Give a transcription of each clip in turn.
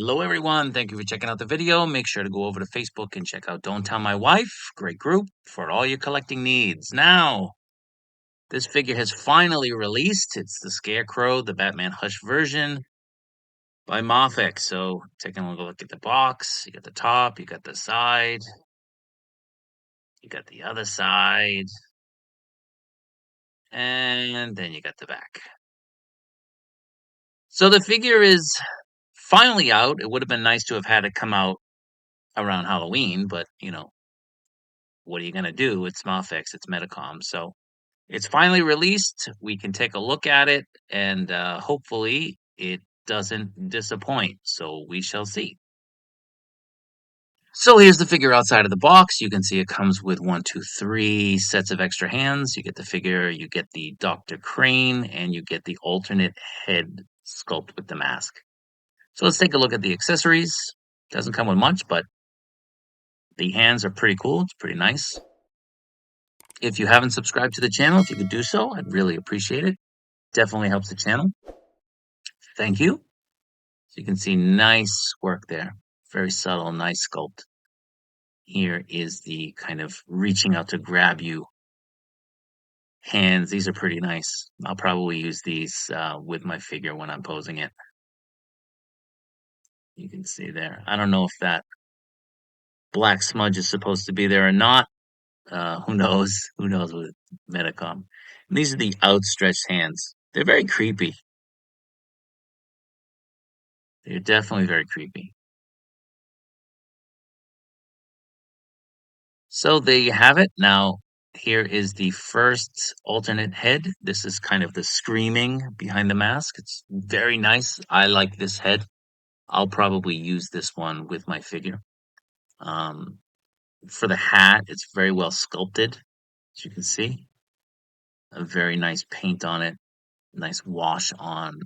Hello, everyone. Thank you for checking out the video. Make sure to go over to Facebook and check out Don't Tell My Wife. Great group for all your collecting needs. Now, this figure has finally released. It's the Scarecrow, the Batman Hush version by MAFEX. So, taking a look at the box, you got the top, you got the side, you got the other side, and then you got the back. So, the figure is finally out. It would have been nice to have had it come out around Halloween, but what are you going to do? It's MAFEX, it's Medicom. So it's finally released. We can take a look at it, and hopefully it doesn't disappoint. So we shall see. So here's the figure outside of the box. You can see it comes with 1, 2, 3 sets of extra hands. You get the figure, you get the Dr. Crane, and you get the alternate head sculpt with the mask. So let's take a look at the accessories. Doesn't come with much, but the hands are pretty cool. It's pretty nice. If you haven't subscribed to the channel, if you could do so, I'd really appreciate it. Definitely helps the channel. Thank you. So you can see nice work there. Very subtle, nice sculpt. Here is the kind of reaching out to grab you hands. These are pretty nice. I'll probably use these with my figure when I'm posing it. You can see there. I don't know if that black smudge is supposed to be there or not. Who knows? Who knows with Medicom. And these are the outstretched hands. They're very creepy. They're definitely very creepy. So there you have it. Now, here is the first alternate head. This is kind of the screaming behind the mask. It's very nice. I like this head. I'll probably use this one with my figure. For the hat, it's very well sculpted, as you can see. A very nice paint on it. Nice wash on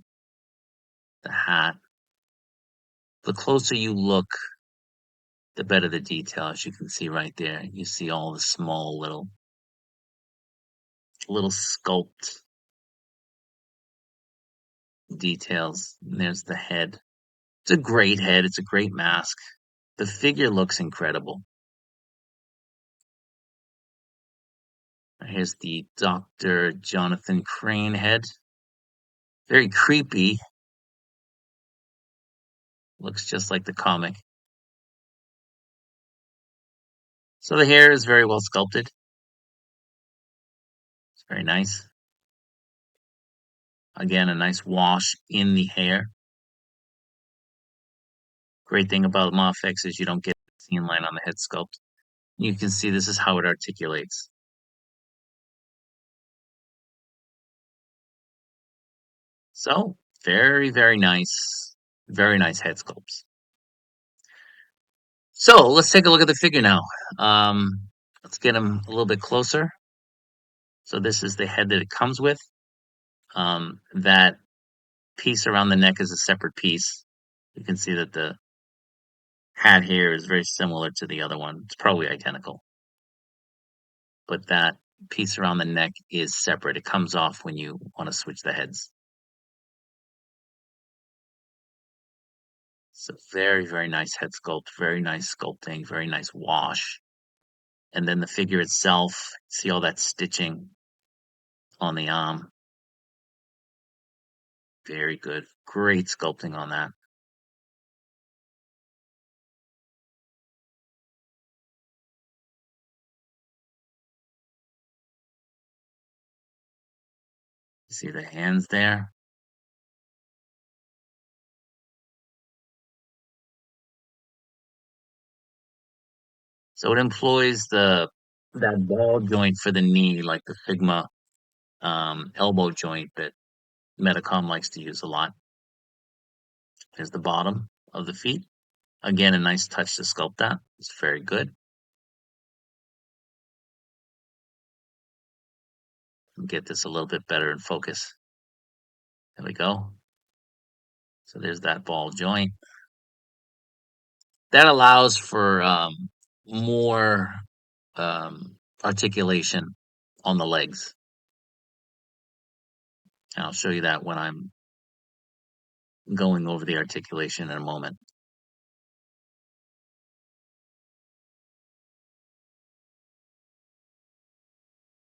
the hat. The closer you look, the better the detail, as you can see right there. You see all the small little sculpt details. And there's the head. It's a great head. It's a great mask. The figure looks incredible. Here's the Dr. Jonathan Crane head. Very creepy. Looks just like the comic. So the hair is very well sculpted. It's very nice. Again, a nice wash in the hair. Great thing about MAFEX is you don't get a seam line on the head sculpt. You can see this is how it articulates. So, very, very nice. Very nice head sculpts. So, let's take a look at the figure now. Let's get him a little bit closer. So this is the head that it comes with. That piece around the neck is a separate piece. You can see that the hat here is very similar to the other one. It's probably identical. But that piece around the neck is separate. It comes off when you want to switch the heads. So very, very nice head sculpt, very nice sculpting, very nice wash. And then the figure itself, see all that stitching on the arm. Very good. Great sculpting on that. See the hands there? So it employs that ball joint for the knee, like the Sigma elbow joint that Medicom likes to use a lot. There's the bottom of the feet. Again, a nice touch to sculpt that. It's very good. Get this a little bit better in focus. There we go. So there's that ball joint. That allows for more articulation on the legs. And I'll show you that when I'm going over the articulation in a moment.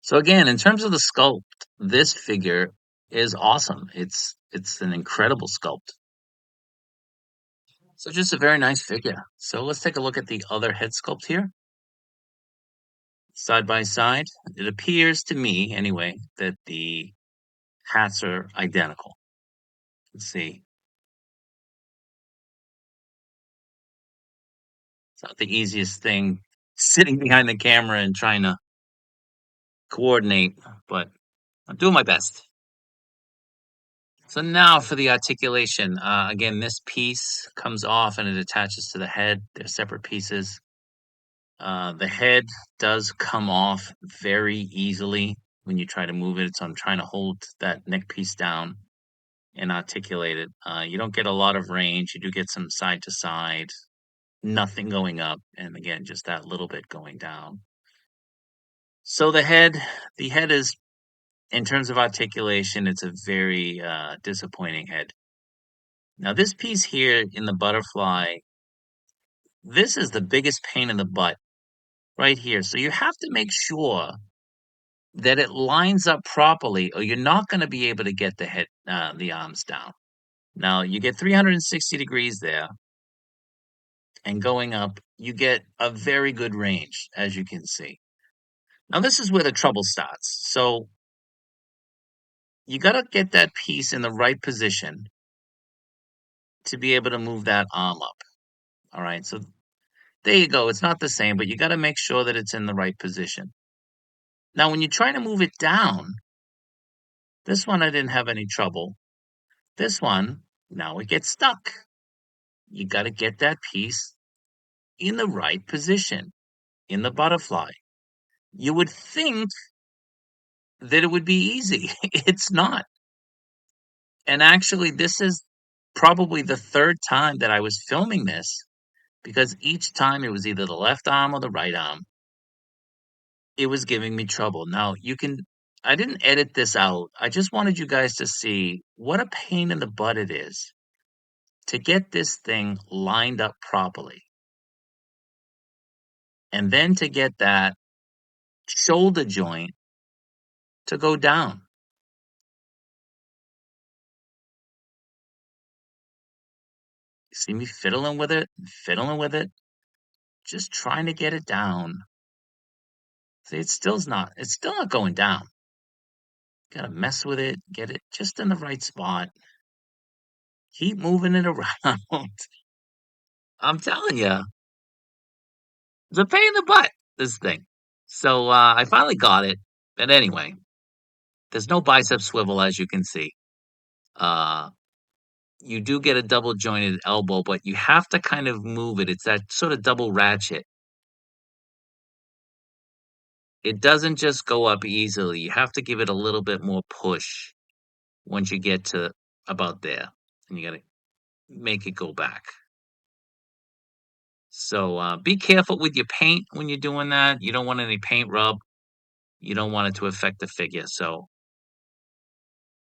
So again, in terms of the sculpt, this figure is awesome. It's an incredible sculpt. So just a very nice figure. So let's take a look at the other head sculpt here, side by side. It appears to me, anyway, that the hats are identical. Let's see. It's not the easiest thing sitting behind the camera and trying to coordinate, but I'm doing my best. So now for the articulation. Again, this piece comes off and it attaches to the head. They're separate pieces. The head does come off very easily when you try to move it. So I'm trying to hold that neck piece down and articulate it. You don't get a lot of range. You do get some side to side, nothing going up, and again, just that little bit going down. So the head is, in terms of articulation, it's a very disappointing head. Now, this piece here in the butterfly, this is the biggest pain in the butt right here. So you have to make sure that it lines up properly, or you're not going to be able to get the arms down. Now, you get 360 degrees there, and going up, you get a very good range, as you can see. Now, this is where the trouble starts. So you got to get that piece in the right position to be able to move that arm up. All right. So there you go. It's not the same, but you got to make sure that it's in the right position. Now, when you try to move it down, this one I didn't have any trouble. This one, now it gets stuck. You got to get that piece in the right position in the butterfly. You would think that it would be easy. It's not. And actually, this is probably the third time that I was filming this, because each time it was either the left arm or the right arm. It was giving me trouble. Now, I didn't edit this out. I just wanted you guys to see what a pain in the butt it is to get this thing lined up properly. And then to get that shoulder joint to go down. You see me fiddling with it, just trying to get it down. See, it's still not going down. Gotta mess with it, get it just in the right spot. Keep moving it around. I'm telling you, it's a pain in the butt, this thing. So I finally got it. But anyway, there's no bicep swivel, as you can see. Uh, you do get a double jointed elbow, but you have to kind of move it. It's that sort of double ratchet. It doesn't just go up easily. You have to give it a little bit more push once you get to about there. And you got to make it go back. So be careful with your paint when you're doing that. You don't want any paint rub. You don't want it to affect the figure. So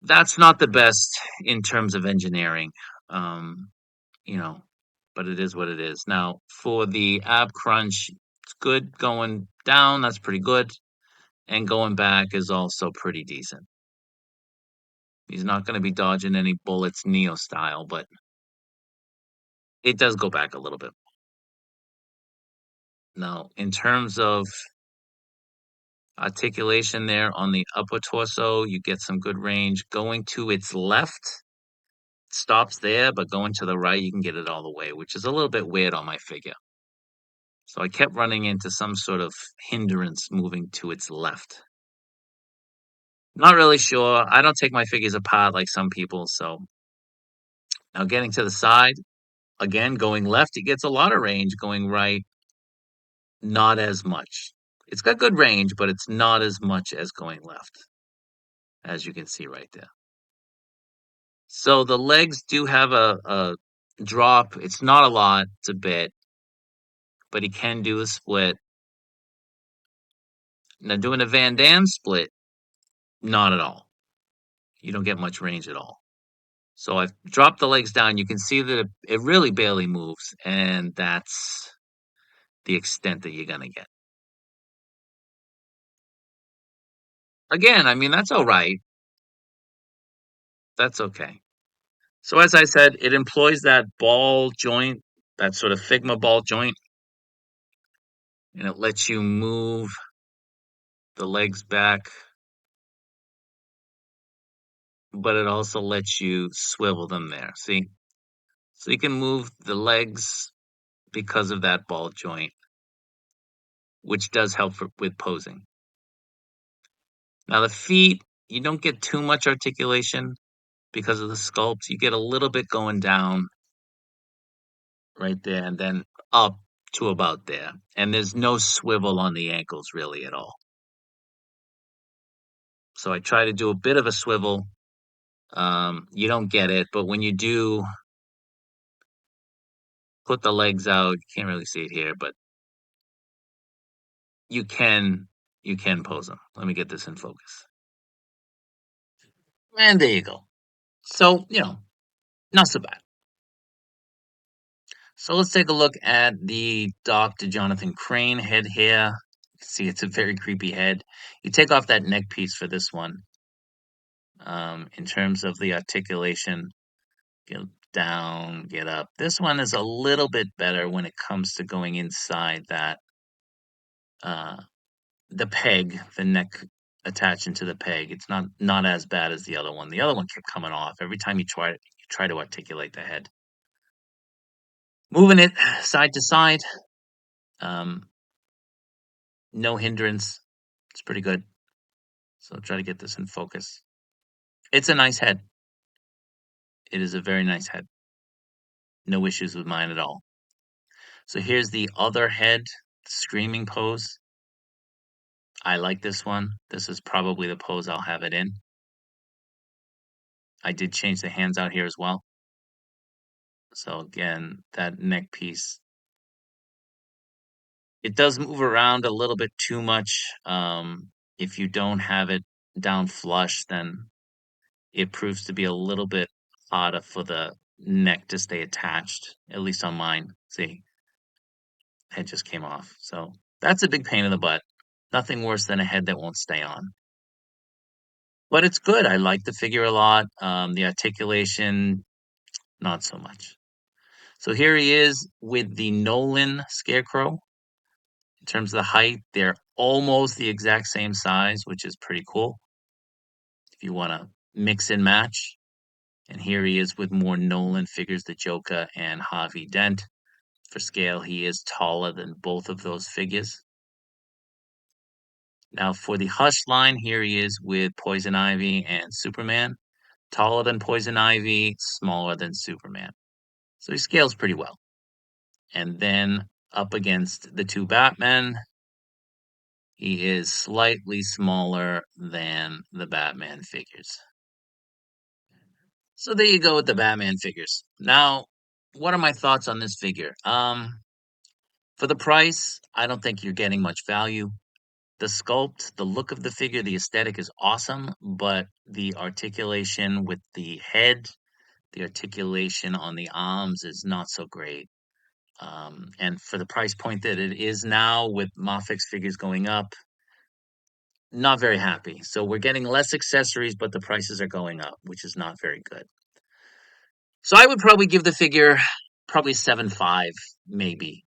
that's not the best in terms of engineering. Um, you know, but it is what it is. Now, for the ab crunch, it's good going down. That's pretty good. And going back is also pretty decent. He's not going to be dodging any bullets Neo style, but it does go back a little bit. Now, in terms of articulation there on the upper torso, you get some good range. Going to its left stops there, but going to the right, you can get it all the way, which is a little bit weird on my figure. So I kept running into some sort of hindrance moving to its left. Not really sure. I don't take my figures apart like some people. So now getting to the side, again, going left, it gets a lot of range. Going right, not as much. It's got good range, but it's not as much as going left, as you can see right there. So the legs do have a drop. It's not a lot, it's a bit, but he can do a split. Now doing a Van Damme split, not at all. You don't get much range at all. So I've dropped the legs down. You can see that it really barely moves, and that's the extent that you're gonna get. Again, I mean, that's all right. That's okay. So as I said, it employs that ball joint, that sort of Figma ball joint, and it lets you move the legs back, but it also lets you swivel them there. See? So you can move the legs because of that ball joint, which does help with posing. Now the feet, you don't get too much articulation because of the sculpt. You get a little bit going down right there and then up to about there. And there's no swivel on the ankles really at all. So I try to do a bit of a swivel. You don't get it, but when you do put the legs out, you can't really see it here, but you can you can pose them. Let me get this in focus. And there you go. So, not so bad. So let's take a look at the Dr. Jonathan Crane head here. See, it's a very creepy head. You take off that neck piece for this one. In terms of the articulation, get down, get up. This one is a little bit better when it comes to going inside that uh, the peg, the neck attached into the peg. It's not as bad as the other one. The other one kept coming off every time you try to articulate the head. Moving it side to side, um, no hindrance. It's pretty good. So I'll try to get this in focus. It's a nice head. It is a very nice head. No issues with mine at all. So here's the other head, screaming pose. I like this one. This is probably the pose I'll have it in. I did change the hands out here as well. So again, that neck piece, it does move around a little bit too much. If you don't have it down flush, then it proves to be a little bit harder for the neck to stay attached, at least on mine. See, head just came off. So that's a big pain in the butt. Nothing worse than a head that won't stay on. But it's good. I like the figure a lot. The articulation, not so much. So here he is with the Nolan Scarecrow. In terms of the height, they're almost the exact same size, which is pretty cool if you want to mix and match. And here he is with more Nolan figures, the Joker and Harvey Dent. For scale, he is taller than both of those figures. Now for the Hush line, here he is with Poison Ivy and Superman. Taller than Poison Ivy, smaller than Superman. So he scales pretty well. And then up against the two Batmen, he is slightly smaller than the Batman figures. So there you go with the Batman figures. Now, what are my thoughts on this figure? For the price, I don't think you're getting much value. The sculpt, the look of the figure, the aesthetic is awesome, but the articulation with the head, the articulation on the arms is not so great. And for the price point that it is now, with MAFEX figures going up, not very happy. So we're getting less accessories, but the prices are going up, which is not very good. So I would probably give the figure probably 7.5, maybe.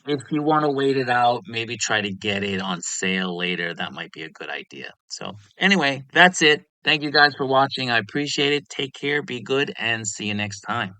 If you want to wait it out, maybe try to get it on sale later. That might be a good idea. So anyway, that's it. Thank you guys for watching. I appreciate it. Take care, be good, and see you next time.